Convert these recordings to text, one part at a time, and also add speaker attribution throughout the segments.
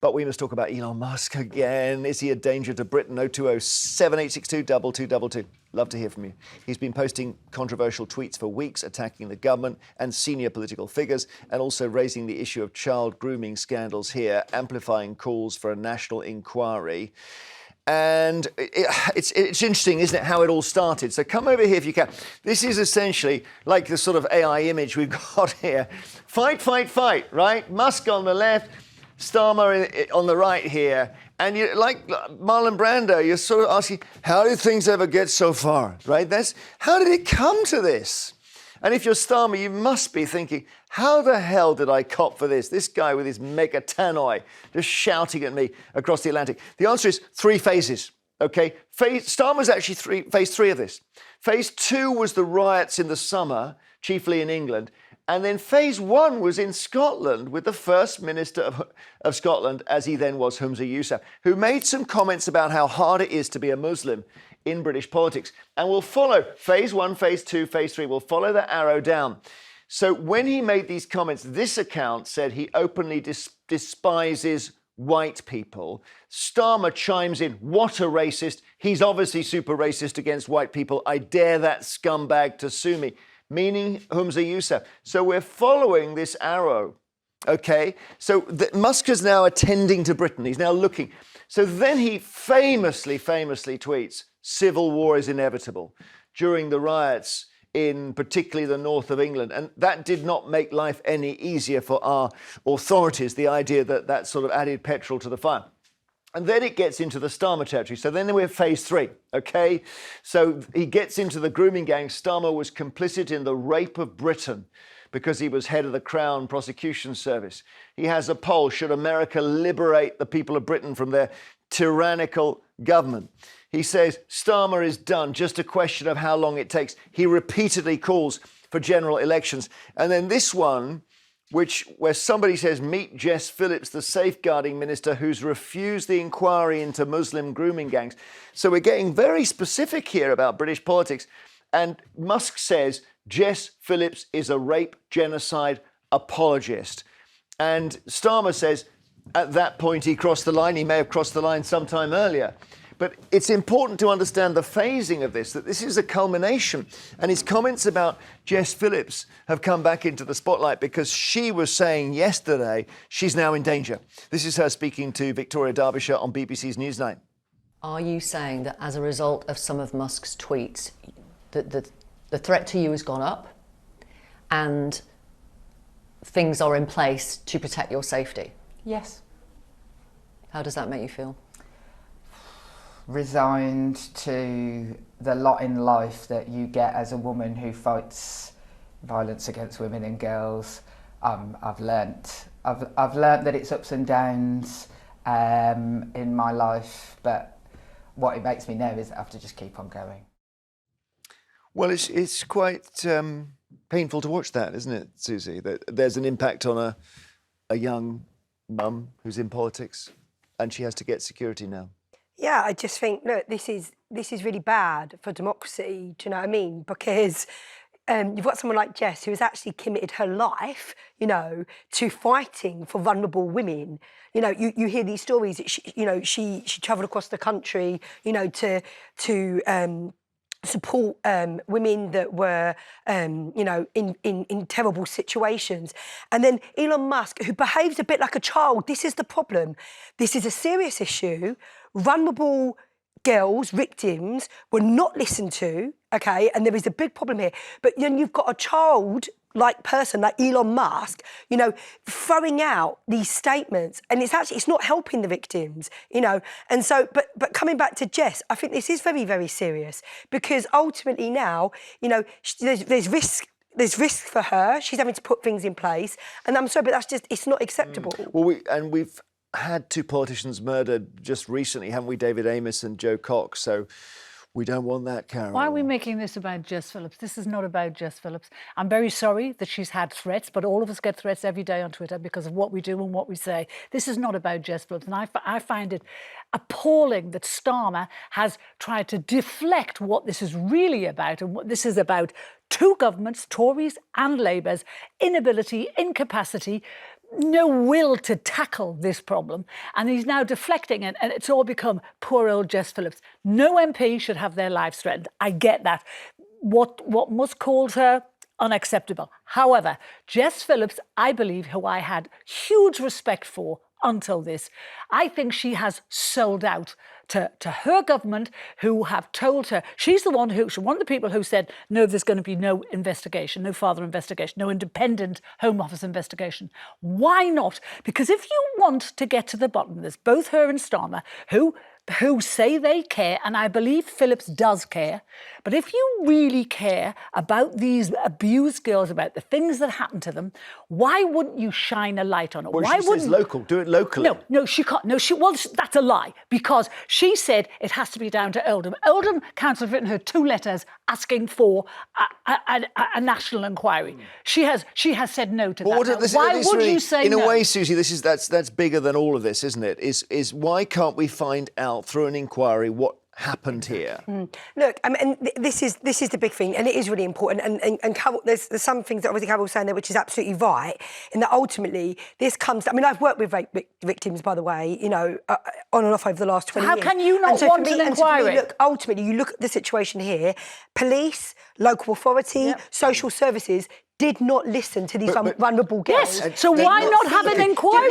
Speaker 1: But we must talk about Elon Musk again. Is he a danger to Britain? 020-7862-2222. Love to hear from you. He's been posting controversial tweets for weeks, attacking the government and senior political figures, and also raising the issue of child grooming scandals here, amplifying calls for a national inquiry. And it's interesting, isn't it, how it all started. So come over here if you can. This is essentially like the sort of AI image we've got here. Fight, fight, fight, right? Musk on the left, Starmer on the right here. And you, like Marlon Brando, you're sort of asking, how did things ever get so far, right? How did it come to this? And if you're Starmer, you must be thinking, how the hell did I cop for this? This guy with his mega tannoy just shouting at me across the Atlantic. The answer is 3 phases, okay? Starmer's actually phase 3 of this. Phase 2 was the riots in the summer, chiefly in England. And then phase 1 was in Scotland with the First Minister of Scotland, as he then was, Humza Yousaf, who made some comments about how hard it is to be a Muslim in British politics. And we'll follow phase 1, phase 2, phase 3. We'll follow the arrow down. So when he made these comments, this account said he openly despises white people. Starmer chimes in, what a racist. He's obviously super racist against white people. I dare that scumbag to sue me. Meaning Humza Yousaf. So we're following this arrow, okay? So Musk is now attending to Britain. He's now looking. So then he famously tweets, civil war is inevitable during the riots in particularly the north of England. And that did not make life any easier for our authorities, the idea that that sort of added petrol to the fire. And then it gets into the Starmer territory. So then we're phase 3, okay? So he gets into the grooming gang. Starmer was complicit in the rape of Britain because he was head of the Crown Prosecution Service. He has a poll, should America liberate the people of Britain from their tyrannical government? He says, Starmer is done, just a question of how long it takes. He repeatedly calls for general elections. And then this one, where somebody says, meet Jess Phillips, the safeguarding minister who's refused the inquiry into Muslim grooming gangs. So we're getting very specific here about British politics. And Musk says, Jess Phillips is a rape genocide apologist. And Starmer says, at that point he crossed the line. He may have crossed the line sometime earlier. But it's important to understand the phasing of this, that this is a culmination. And his comments about Jess Phillips have come back into the spotlight because she was saying yesterday she's now in danger. This is her speaking to Victoria Derbyshire on BBC's Newsnight.
Speaker 2: Are you saying that as a result of some of Musk's tweets, that the threat to you has gone up and things are in place to protect your safety?
Speaker 3: Yes.
Speaker 2: How does that make you feel?
Speaker 3: Resigned to the lot in life that you get as a woman who fights violence against women and girls. I've learnt that it's ups and downs in my life, but what it makes me know is that I have to just keep on going.
Speaker 1: Well, it's quite painful to watch that, isn't it, Suzy? That there's an impact on a young mum who's in politics, and she has to get security now.
Speaker 4: Yeah, I just think, look, this is really bad for democracy, do you know what I mean? Because you've got someone like Jess who has actually committed her life, to fighting for vulnerable women. You hear these stories that she travelled across the country, to support women that were, in terrible situations. And then Elon Musk, who behaves a bit like a child, this is the problem. This is a serious issue. Vulnerable girls, victims, were not listened to, okay? And there is a big problem here. But then you've got a child-like person like Elon Musk, throwing out these statements, and it's not helping the victims, And so, but coming back to Jess, I think this is very, very serious because ultimately now, there's risk. There's risk for her. She's having to put things in place, and I'm sorry, but it's not acceptable.
Speaker 1: Well, we've had 2 politicians murdered just recently, haven't we? David Amess and Joe Cox. So we don't want that, Carole.
Speaker 5: Why are we making this about Jess Phillips? This is not about Jess Phillips. I'm very sorry that she's had threats, but all of us get threats every day on Twitter because of what we do and what we say. This is not about Jess Phillips. And I find it appalling that Starmer has tried to deflect what this is really about. And what this is about 2 governments, Tories and Labour's, inability, incapacity, no will to tackle this problem, and he's now deflecting it, and it's all become poor old Jess Phillips. No MP should have their lives threatened. I get that. What Musk called her, unacceptable. However, Jess Phillips, I believe, who I had huge respect for until this, I think she has sold out to her government, who have told her, she's one of the people who said, no, there's going to be no investigation, no further investigation, no independent Home Office investigation. Why not? Because if you want to get to the bottom, there's both her and Starmer who say they care, and I believe Phillips does care, but if you really care about these abused girls, about the things that happen to them, why wouldn't you shine a light on it?
Speaker 1: Well,
Speaker 5: why
Speaker 1: she says local, do it locally.
Speaker 5: No, she can't. No, that's a lie, because she said it has to be down to Oldham. Oldham Council have written her 2 letters asking for a national inquiry. She has said no to that. Why would you say no?
Speaker 1: In a way, Suzy, that's bigger than all of this, isn't it? Is why can't we find out through an inquiry what happened here?
Speaker 4: Look, I mean, this is the big thing, and it is really important. And Carole, there's some things that obviously Carole's saying there, which is absolutely right. In that ultimately, this comes. I mean, I've worked with rape victims, by the way, on and off over the last 20 years.
Speaker 5: How can you not want an inquiry?
Speaker 4: Look, ultimately, you look at the situation here. Police, local authority, social services did not listen to these vulnerable girls.
Speaker 5: Yes, so why not have an inquiry?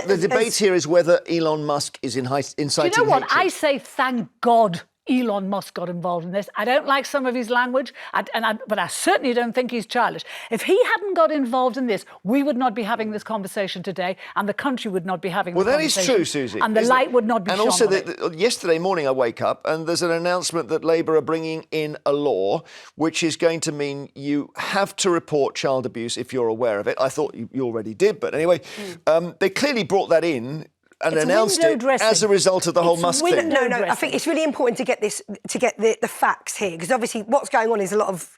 Speaker 1: The debate here is whether Elon Musk is inciting hatred.
Speaker 5: Do you know what? I say thank God Elon Musk got involved in this. I don't like some of his language, but I certainly don't think he's childish. If he hadn't got involved in this, we would not be having this conversation today, and the country would not be having this conversation.
Speaker 1: Well, that is true, Suzy.
Speaker 5: And the light would not be shone on it.
Speaker 1: And also, yesterday morning I wake up and there's an announcement that Labour are bringing in a law which is going to mean you have to report child abuse if you're aware of it. I thought you already did, but anyway, they clearly brought that in and announced it as a result of the whole Musk thing.
Speaker 4: No, I think it's really important to get the facts here, because obviously what's going on is a lot of,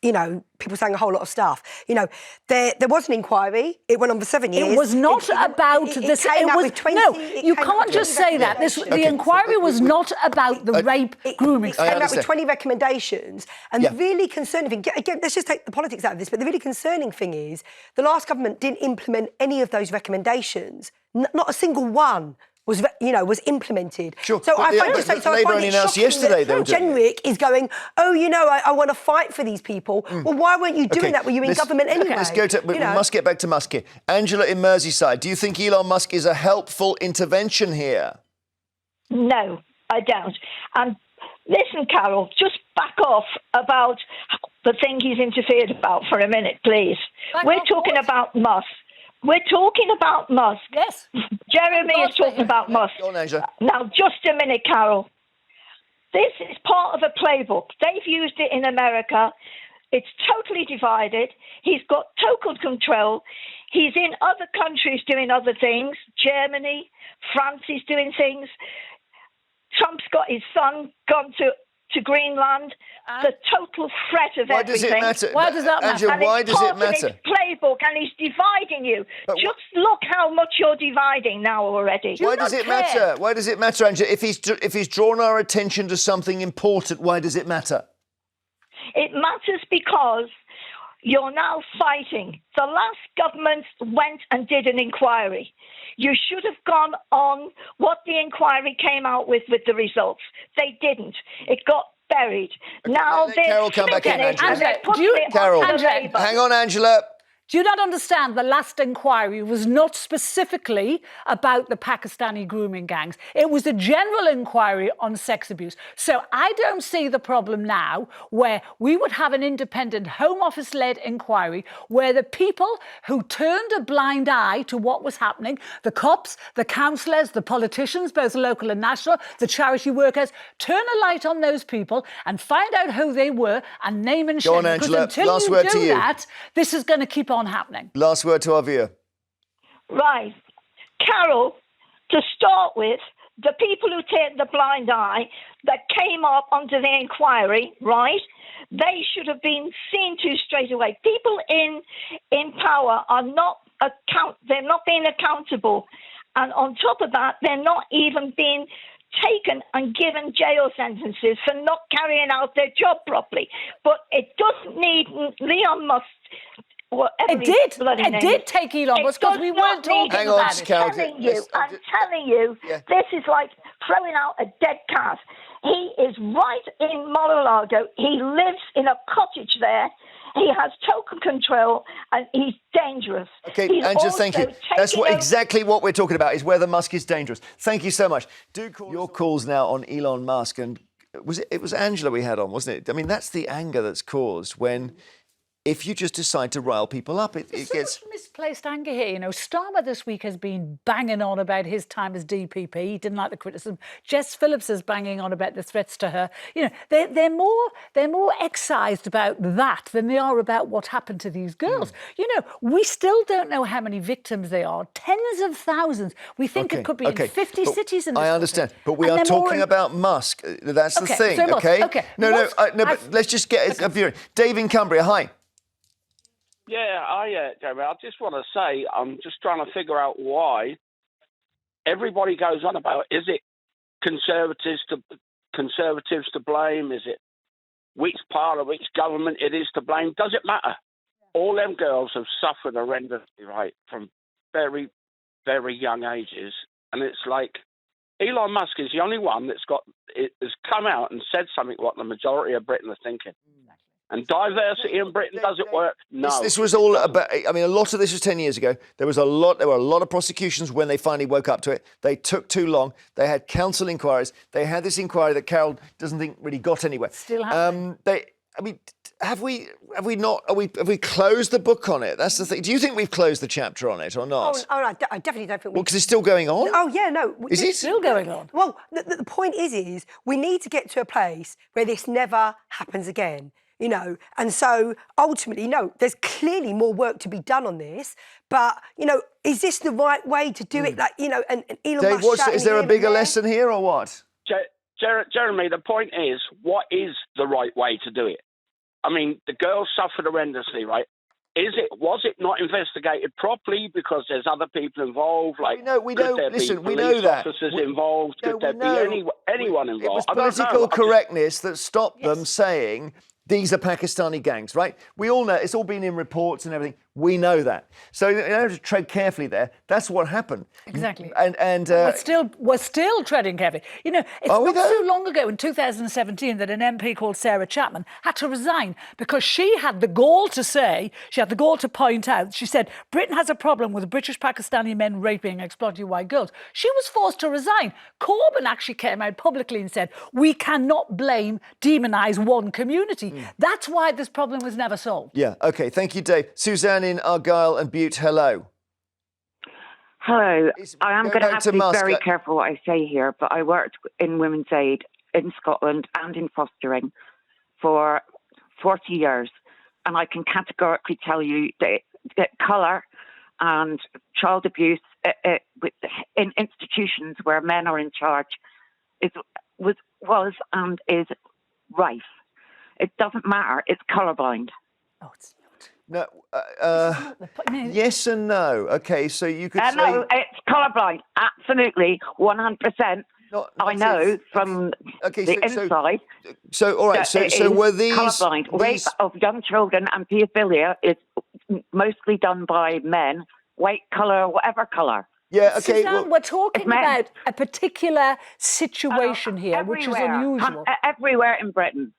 Speaker 4: people saying a whole lot of stuff. There was an inquiry. It went on for 7 years.
Speaker 5: It was not about this. You can't just say that. The inquiry was not about the rape grooming.
Speaker 4: It came out with 20 recommendations, and the really concerning thing, again, let's just take the politics out of this, but the really concerning thing is the last government didn't implement any of those recommendations. Not a single one was implemented.
Speaker 1: Sure.
Speaker 4: So I find it shocking
Speaker 1: yesterday,
Speaker 4: that Jenrick is going, I want to fight for these people. Well, why weren't you doing that when you were in government anyway?
Speaker 1: Let's go to. We must get back to Musk here. Angela in Merseyside, do you think Elon Musk is a helpful intervention here?
Speaker 6: No, I don't. And listen, Carole, just back off about the thing he's interfered about for a minute, please. We're talking about Musk. We're talking about Musk.
Speaker 5: Yes.
Speaker 6: Jeremy is talking about Musk.
Speaker 1: Go on, Angela.
Speaker 6: Now, just a minute, Carole. This is part of a playbook. They've used it in America. It's totally divided. He's got total control. He's in other countries doing other things. Germany, France is doing things. Trump's got his son gone to Greenland. The total threat of everything.
Speaker 1: Why does that matter? Angela, why does it matter?
Speaker 6: It's part of his playbook, and he's dividing you. Just look how much you're dividing now already.
Speaker 1: Why does it matter? Why does it matter, Angela? If he's drawn our attention to something important, why does it matter?
Speaker 6: It matters because you're now fighting. The last government went and did an inquiry. You should have gone on what the inquiry came out with the results. They didn't. It got buried.
Speaker 1: Okay,
Speaker 6: now
Speaker 1: let Carole come back in, Angela.
Speaker 6: Carole,
Speaker 1: hang on, Angela.
Speaker 5: Do you not understand the last inquiry was not specifically about the Pakistani grooming gangs? It was a general inquiry on sex abuse. So I don't see the problem now where we would have an independent Home Office-led inquiry where the people who turned a blind eye to what was happening, the cops, the councillors, the politicians, both local and national, the charity workers, turn a light on those people and find out who they were and name and shame.
Speaker 1: Go on, Angela.
Speaker 5: Because until
Speaker 1: Last
Speaker 5: you
Speaker 1: word to
Speaker 5: do
Speaker 1: you.
Speaker 5: that, this is going to keep on happening.
Speaker 1: Last word to our viewer.
Speaker 6: Right. Carole, to start with, the people who turned the blind eye that came up under the inquiry, right, they should have been seen to straight away. People in power are they're not being accountable. And on top of that, they're not even being taken and given jail sentences for not carrying out their job properly. But it doesn't need Elon Musk
Speaker 5: It did. It did take Elon Musk because we weren't talking
Speaker 1: Hang on,
Speaker 5: about it.
Speaker 1: Carole.
Speaker 6: I'm telling you,
Speaker 1: Yeah.
Speaker 6: this is like throwing out a dead cat. He is right in Mar-a-Lago. He lives in a cottage there. He has total control, and he's dangerous.
Speaker 1: Okay,
Speaker 6: He's
Speaker 1: Angela, thank you.
Speaker 6: also
Speaker 1: That's
Speaker 6: taking over-
Speaker 1: exactly what we're talking about, is whether Musk is dangerous. Thank you so much. Do call your calls now on Elon Musk. And it was Angela we had on, wasn't it? I mean, that's the anger that's caused when, if you just decide to rile people up, it
Speaker 5: There's
Speaker 1: gets...
Speaker 5: so much misplaced anger here. You know, Starmer this week has been banging on about his time as DPP. He didn't like the criticism. Jess Phillips is banging on about the threats to her. You know, they're more excised about that than they are about what happened to these girls. You know, we still don't know how many victims they are. Tens of thousands. We think it could be in 50
Speaker 1: but
Speaker 5: cities in this
Speaker 1: I understand,
Speaker 5: country.
Speaker 1: but we
Speaker 5: And
Speaker 1: are
Speaker 5: they're more
Speaker 1: talking
Speaker 5: in-
Speaker 1: about Musk. That's the
Speaker 5: Okay,
Speaker 1: thing,
Speaker 5: so Musk,
Speaker 1: okay?
Speaker 5: okay.
Speaker 1: No,
Speaker 5: Musk,
Speaker 1: but let's just get a view. Dave in Cumbria, hi.
Speaker 7: Yeah, Jeremy, I just want to say I'm just trying to figure out why everybody goes on about, is it conservatives to blame? Is it which part of which government it is to blame? Does it matter? All them girls have suffered horrendously, right, from very, very young ages. And it's like Elon Musk is the only one has come out and said something what the majority of Britain are thinking. And diversity in Britain, does it work? No.
Speaker 1: This was all about, I mean, a lot of this was 10 years ago. There were a lot of prosecutions when they finally woke up to it. They took too long. They had council inquiries. They had this inquiry that Carole doesn't think really got anywhere.
Speaker 5: Still happening.
Speaker 1: Have we closed the book on it? That's the thing. Do you think we've closed the chapter on it or not?
Speaker 4: Oh, no, I definitely don't think we...
Speaker 1: Well, because it's still going on?
Speaker 4: Oh, yeah, no.
Speaker 1: Is it?
Speaker 5: Still going on.
Speaker 4: Well, the point is we need to get to a place where this never happens again. You know, and so ultimately, no, there's clearly more work to be done on this. But, you know, is this the right way to do it? Like, you know, and Elon
Speaker 1: Dave,
Speaker 4: Musk
Speaker 1: is there a bigger lesson here or what?
Speaker 7: Jeremy, the point is, what is the right way to do it? I mean, the girls suffered horrendously, right? Was it not investigated properly because there's other people involved? Like,
Speaker 1: we know. Listen, we know
Speaker 7: police
Speaker 1: that.
Speaker 7: officers involved? Could there be anyone involved?
Speaker 1: It was
Speaker 7: I don't know.
Speaker 1: political correctness that stopped them saying these are Pakistani gangs, right? We all know. It's all been in reports and everything. We know that. So you have to tread carefully there. That's what happened.
Speaker 5: Exactly.
Speaker 1: And
Speaker 5: we're still treading carefully. You know, it's not so long ago in 2017 that an MP called Sarah Chapman had to resign because she had the gall to point out, she said, Britain has a problem with British Pakistani men raping and exploiting white girls. She was forced to resign. Corbyn actually came out publicly and said, we cannot demonise one community. That's why this problem was never solved.
Speaker 1: Yeah, OK. Thank you, Dave. Suzanne in Argyll and Butte, hello.
Speaker 8: Hello. I am going to have to be
Speaker 1: Musk.
Speaker 8: very careful what I say here, but I worked in Women's Aid in Scotland and in fostering for 40 years, and I can categorically tell you that colour and child abuse in institutions where men are in charge was and is rife. It doesn't matter. It's colourblind.
Speaker 5: Oh, it's
Speaker 1: No,
Speaker 5: not.
Speaker 1: yes and no. OK, so you could say...
Speaker 8: No, it's colourblind. Absolutely, 100%. I know from the inside.
Speaker 1: So, all right, so were these...
Speaker 8: Colourblind. Rape of young children and paedophilia is mostly done by men, white colour, whatever colour.
Speaker 1: Yeah, OK.
Speaker 5: Suzanne, we're talking about a particular situation here, which is unusual.
Speaker 8: Everywhere in Britain.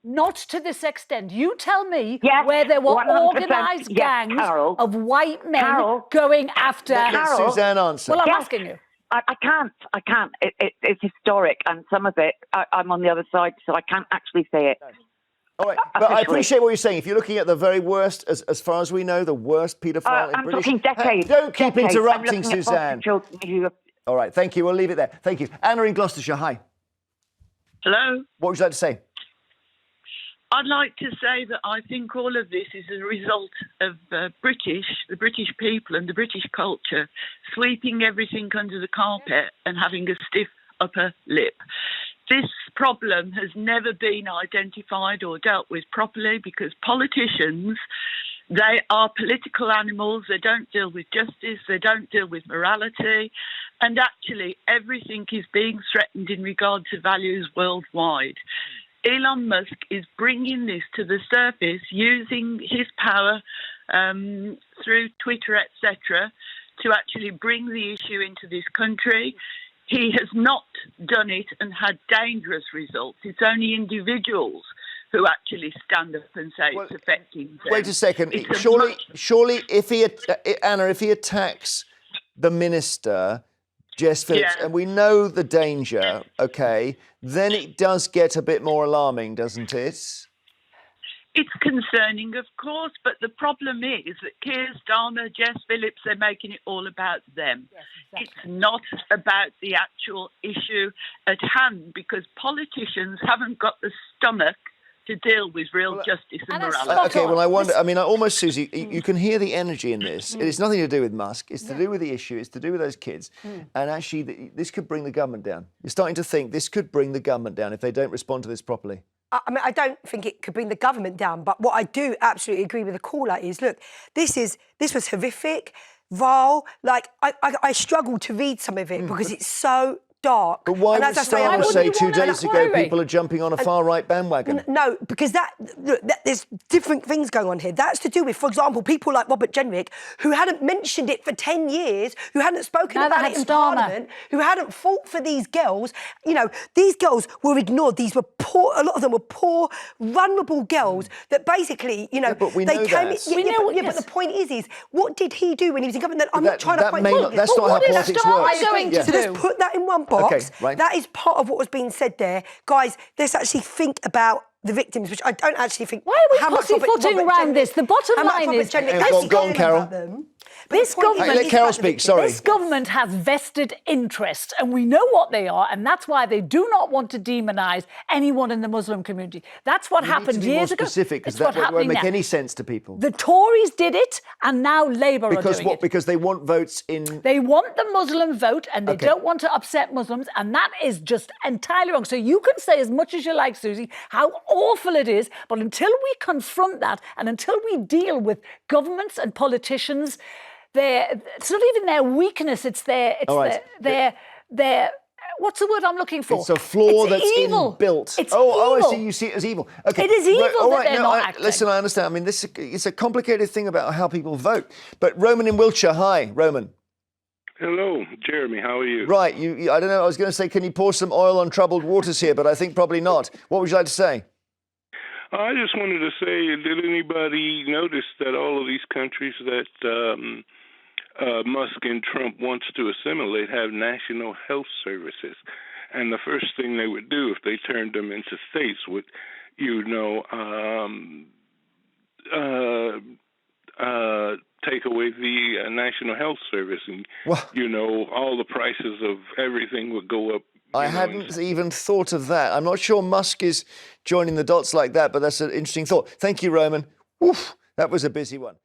Speaker 5: Not to this extent. You tell me
Speaker 8: yes,
Speaker 5: where there were
Speaker 8: 100%,
Speaker 5: organised gangs
Speaker 8: Carole,
Speaker 5: of white men going after...
Speaker 1: Let Suzanne answer.
Speaker 5: Well, I'm asking you.
Speaker 8: I can't. It's historic, and some of it, I'm on the other side, so I can't actually say it.
Speaker 1: All right, but I appreciate what you're saying. If you're looking at the very worst, as far as we know, the worst paedophile in
Speaker 8: I'm
Speaker 1: British...
Speaker 8: talking decades.
Speaker 1: Don't keep interrupting,
Speaker 8: I'm
Speaker 1: Suzanne.
Speaker 8: Who...
Speaker 1: All right, thank you. We'll leave it there. Thank you. Anna in Gloucestershire, hi.
Speaker 9: Hello.
Speaker 1: What would you like to say?
Speaker 9: I'd like to say that I think all of this is a result of the British people and the British culture sweeping everything under the carpet and having a stiff upper lip. This problem has never been identified or dealt with properly because politicians, they are political animals. They don't deal with justice. They don't deal with morality. And actually, everything is being threatened in regard to values worldwide. Elon Musk is bringing this to the surface using his power through Twitter, etc., to actually bring the issue into this country. He has not done it and had dangerous results. It's only individuals who actually stand up and say it's affecting them.
Speaker 1: Wait a second.
Speaker 9: It's
Speaker 1: Surely, if he attacks the minister, Jess Phillips, and we know the danger, okay, then it does get a bit more alarming, doesn't it?
Speaker 9: It's concerning, of course, but the problem is that Keir, Starmer, Jess Phillips, they're making it all about them. Yes, exactly. It's not about the actual issue at hand, because politicians haven't got the stomach to deal with real justice and morality.
Speaker 1: Okay, well, I wonder, I mean, almost, Suzy, you can hear the energy in this. It's nothing to do with Musk. It's to do with the issue. It's to do with those kids. And actually, this could bring the government down. You're starting to think this could bring the government down if they don't respond to this properly.
Speaker 4: I mean, I don't think it could bring the government down, but what I do absolutely agree with the caller is, look, this was horrific, vile. Like, I struggle to read some of it because it's so dark.
Speaker 1: But why would Starmer say 2 days ago people are jumping on a far-right bandwagon?
Speaker 4: No, because there's different things going on here. That's to do with, for example, people like Robert Jenrick, who hadn't mentioned it for 10 years, who hadn't spoken about it in Parliament, who hadn't fought for these girls. You know, these girls were ignored. These were poor, a lot of them were poor, vulnerable girls that basically, you know,
Speaker 1: but we know that.
Speaker 4: But the point is, what did he do when he was in government? I'm not trying to find
Speaker 1: that's not how politics works.
Speaker 4: So let's put that in one box.
Speaker 1: Okay, right.
Speaker 4: That is part of what was being said there. Guys, let's actually think about the victims, which I don't actually think...
Speaker 5: Why are we pussyfooting around this? The bottom line is...
Speaker 1: Go on, Carole.
Speaker 5: This government...
Speaker 1: Let Carole speak, sorry.
Speaker 5: This government has vested interest, and we know what they are, and that's why they do not want to demonise anyone in the Muslim community. That's what happened years ago.
Speaker 1: More specific, because that won't make any sense to people.
Speaker 5: The Tories did it, and now Labour are doing it.
Speaker 1: Because they want votes in...
Speaker 5: They want the Muslim vote, and they don't want to upset Muslims, and that is just entirely wrong. So you can say as much as you like, Suzy, how awful it is, but until we confront that, and until we deal with governments and politicians... It's not even their weakness, it's their what's the word I'm looking for?
Speaker 1: It's a flaw that's
Speaker 5: evil.
Speaker 1: Inbuilt.
Speaker 5: It's evil.
Speaker 1: I see, you see it as evil. Okay.
Speaker 5: It is evil that they're not acting.
Speaker 1: Listen, I understand. I mean, it's a complicated thing about how people vote. But Roman in Wiltshire, hi, Roman.
Speaker 10: Hello, Jeremy, how are you?
Speaker 1: Right, I don't know, I was going to say, can you pour some oil on troubled waters here? But I think probably not. What would you like to say?
Speaker 10: I just wanted to say, did anybody notice that all of these countries that Musk and Trump wants to assimilate have national health services? And the first thing they would do if they turned them into states would, take away the National Health Service. And, all the prices of everything would go up.
Speaker 1: I hadn't even thought of that. I'm not sure Musk is joining the dots like that, but that's an interesting thought. Thank you, Roman. Oof, that was a busy one.